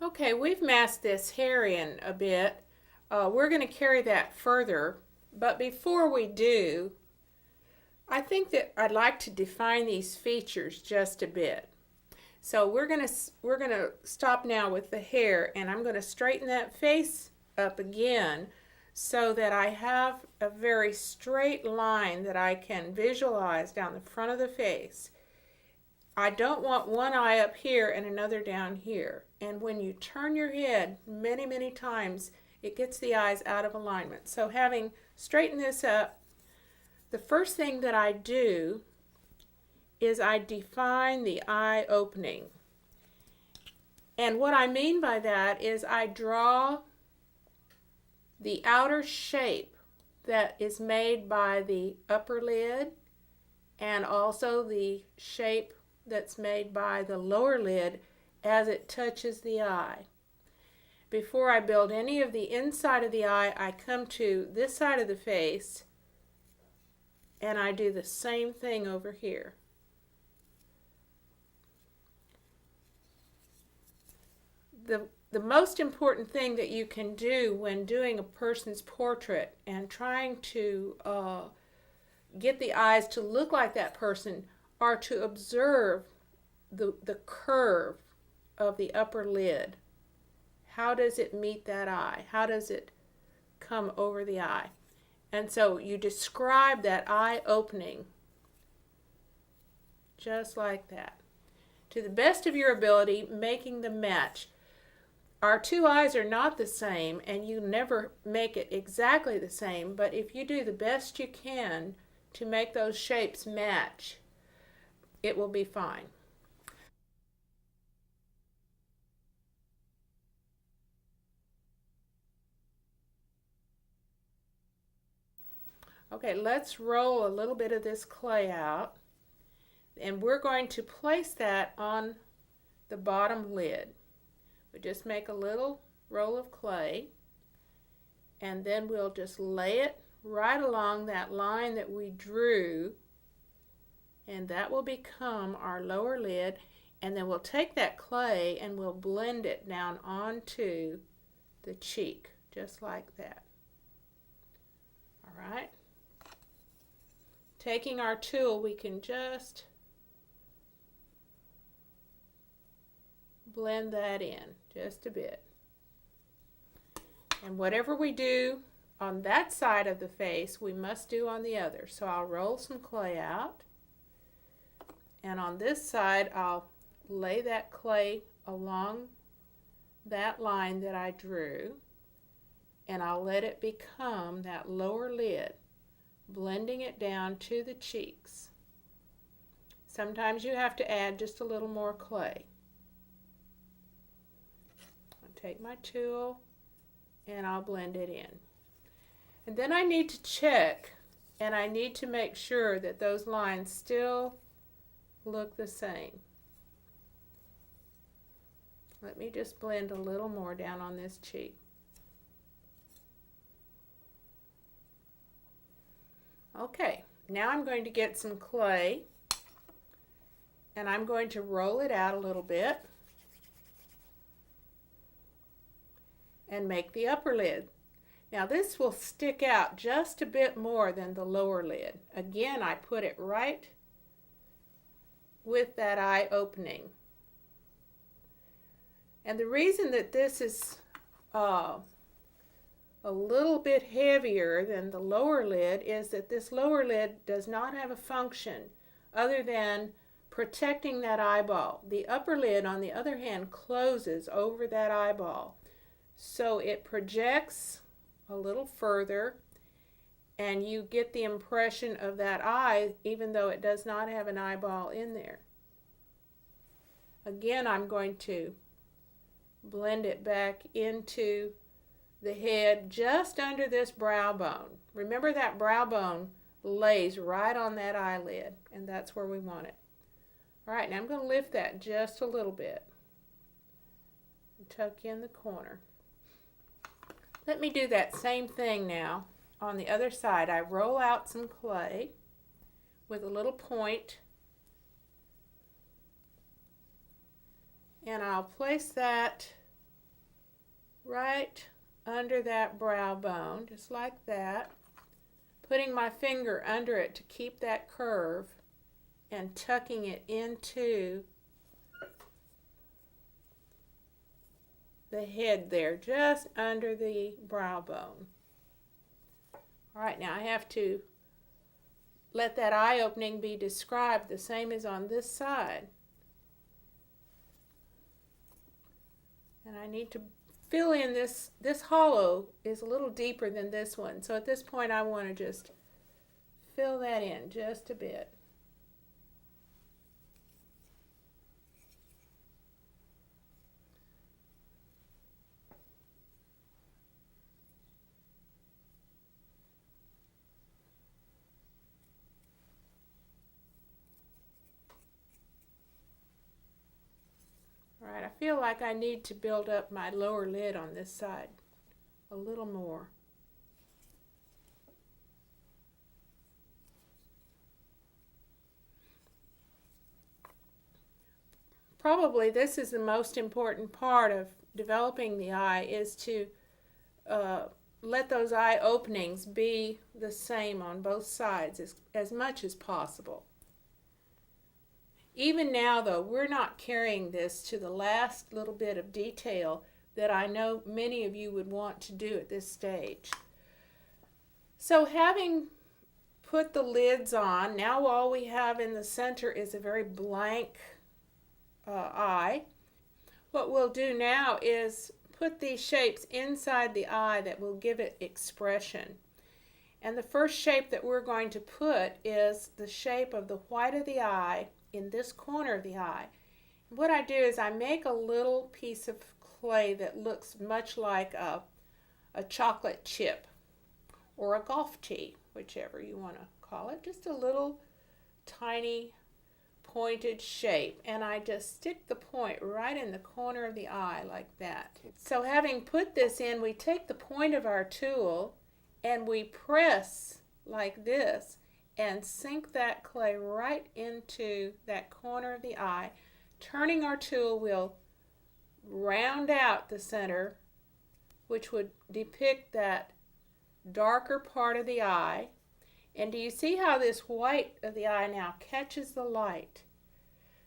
Okay, we've masked this hair in a bit. We're going to carry that further, but before we do, I think that I'd like to define these features just a bit. So we're gonna stop now with the hair, and I'm going to straighten that face up again so that I have a very straight line that I can visualize down the front of the face. I don't want one eye up here and another down here. And when you turn your head many, many times, it gets the eyes out of alignment. So having straightened this up, the first thing that I do is I define the eye opening. And what I mean by that is I draw the outer shape that is made by the upper lid and also the shape that's made by the lower lid as it touches the eye. Before I build any of the inside of the eye, I come to this side of the face and I do the same thing over here. The most important thing that you can do when doing a person's portrait and trying to get the eyes to look like that person are to observe the curve of the upper lid. How does it meet that eye? How does it come over the eye? And so you describe that eye opening just like that, to the best of your ability, making them match. Our two eyes are not the same, and you never make it exactly the same, but if you do the best you can to make those shapes match, it will be fine. Okay, let's roll a little bit of this clay out, and we're going to place that on the bottom lid. We just make a little roll of clay, and then we'll just lay it right along that line that we drew, and that will become our lower lid. And then we'll take that clay and we'll blend it down onto the cheek, just like that. All right. Taking our tool, we can just blend that in just a bit. And whatever we do on that side of the face, we must do on the other. So I'll roll some clay out, and on this side I'll lay that clay along that line that I drew, and I'll let it become that lower lid, blending it down to the cheeks. Sometimes you have to add just a little more clay. I'll take my tool and I'll blend it in. And then I need to check, and I need to make sure that those lines still look the same. Let me just blend a little more down on this cheek. Okay, now I'm going to get some clay, and I'm going to roll it out a little bit and make the upper lid. Now this will stick out just a bit more than the lower lid. Again, I put it right with that eye opening. And the reason that this is a little bit heavier than the lower lid is that this lower lid does not have a function other than protecting that eyeball. The upper lid, on the other hand, closes over that eyeball. So it projects a little further, and you get the impression of that eye even though it does not have an eyeball in there. Again, I'm going to blend it back into the head just under this brow bone. Remember, that brow bone lays right on that eyelid, and that's where we want it. All right, now I'm going to lift that just a little bit and tuck in the corner. Let me do that same thing now on the other side. I roll out some clay with a little point, and I'll place that right under that brow bone, just like that. Putting my finger under it to keep that curve and tucking it into the head there, just under the brow bone. All right, now I have to let that eye opening be described the same as on this side. And I need to fill in this hollow is a little deeper than this one. So at this point I want to just fill that in just a bit. All right, I feel like I need to build up my lower lid on this side a little more. Probably this is the most important part of developing the eye, is to let those eye openings be the same on both sides as much as possible. Even now, though, we're not carrying this to the last little bit of detail that I know many of you would want to do at this stage. So having put the lids on, now all we have in the center is a very blank eye. What we'll do now is put these shapes inside the eye that will give it expression. And the first shape that we're going to put is the shape of the white of the eye in this corner of the eye. What I do is I make a little piece of clay that looks much like a chocolate chip or a golf tee, whichever you want to call it, just a little tiny pointed shape, and I just stick the point right in the corner of the eye like that. So having put this in, we take the point of our tool and we press like this and sink that clay right into that corner of the eye. Turning our tool will round out the center, which would depict that darker part of the eye. And do you see how this white of the eye now catches the light?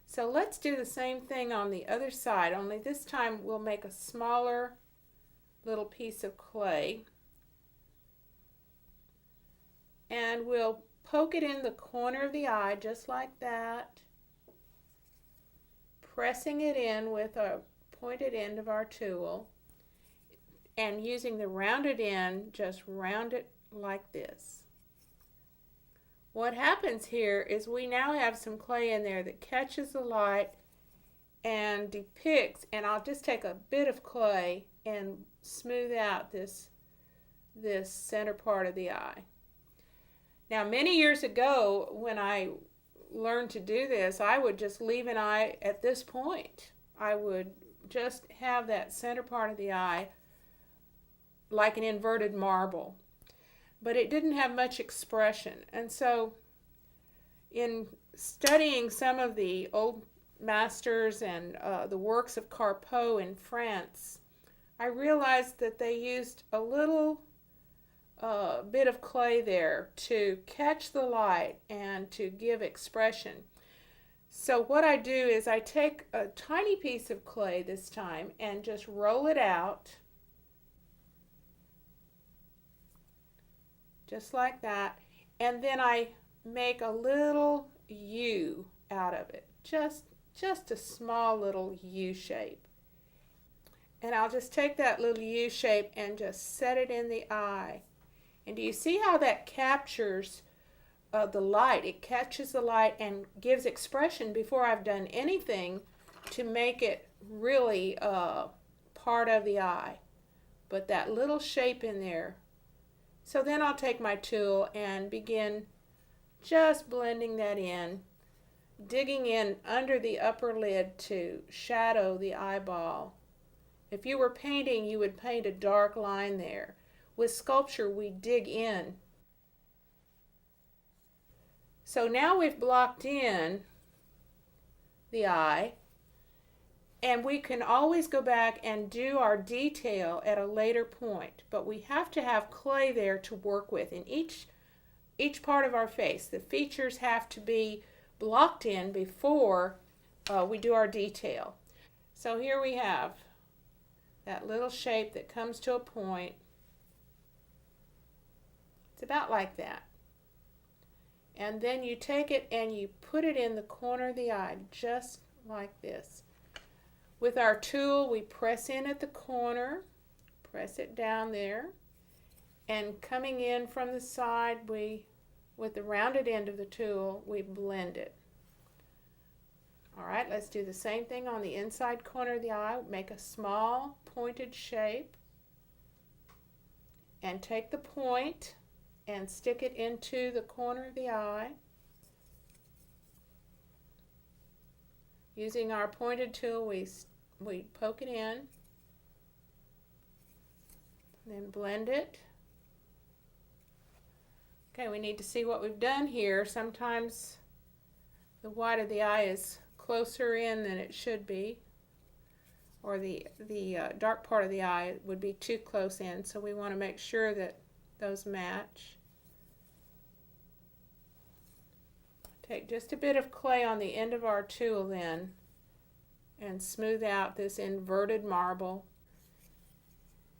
So let's do the same thing on the other side, only this time we'll make a smaller little piece of clay. And we'll poke it in the corner of the eye just like that, pressing it in with a pointed end of our tool, and using the rounded end, just round it like this. What happens here is we now have some clay in there that catches the light and depicts, and I'll just take a bit of clay and smooth out this center part of the eye. Now, many years ago, when I learned to do this, I would just leave an eye at this point. I would just have that center part of the eye like an inverted marble. But it didn't have much expression. And so, in studying some of the old masters and the works of Carpeaux in France, I realized that they used a little bit of clay there to catch the light and to give expression. So what I do is I take a tiny piece of clay this time and just roll it out just like that, and then I make a little U out of it, just a small little U shape. And I'll just take that little U shape and just set it in the eye. And do you see how that captures the light? It catches the light and gives expression before I've done anything to make it really part of the eye. But that little shape in there. So then I'll take my tool and begin just blending that in, digging in under the upper lid to shadow the eyeball. If you were painting, you would paint a dark line there. With sculpture, we dig in. So now we've blocked in the eye, And we can always go back and do our detail at a later point, but we have to have clay there to work with in each part of our face. The features have to be blocked in before we do our detail. So here we have that little shape that comes to a point. It's about like that. And then you take it and you put it in the corner of the eye, just like this. With our tool, we press in at the corner, press it down there, and coming in from the side, with the rounded end of the tool, we blend it. All right, let's do the same thing on the inside corner of the eye. Make a small pointed shape and take the point and stick it into the corner of the eye. Using our pointed tool, we poke it in, then blend it. Okay, we need to see what we've done here. Sometimes the white of the eye is closer in than it should be, or the dark part of the eye would be too close in, so we want to make sure that those match. Take just a bit of clay on the end of our tool then and smooth out this inverted marble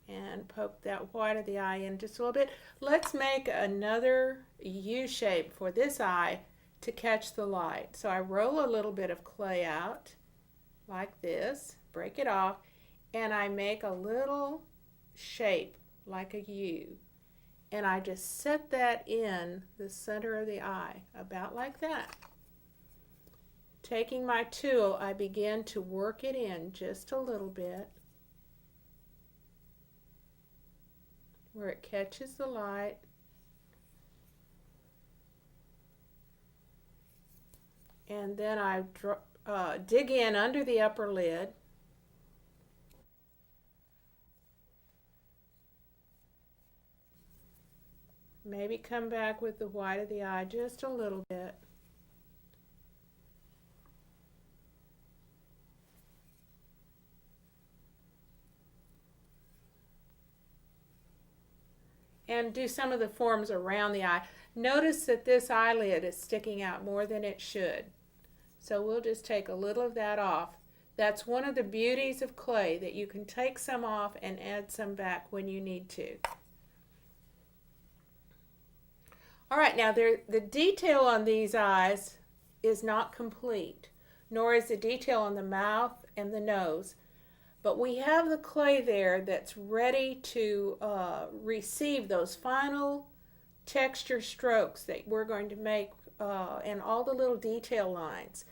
and poke that white of the eye in just a little bit. Let's make another U shape for this eye to catch the light. So I roll a little bit of clay out like this, break it off, and I make a little shape like a U. And I just set that in the center of the eye, about like that. Taking my tool, I begin to work it in just a little bit where it catches the light. And then I dig in under the upper lid. Maybe come back with the white of the eye just a little bit. And do some of the forms around the eye. Notice that this eyelid is sticking out more than it should. So we'll just take a little of that off. That's one of the beauties of clay, that you can take some off and add some back when you need to. All right, now the detail on these eyes is not complete, nor is the detail on the mouth and the nose. But we have the clay there that's ready to receive those final texture strokes that we're going to make and all the little detail lines.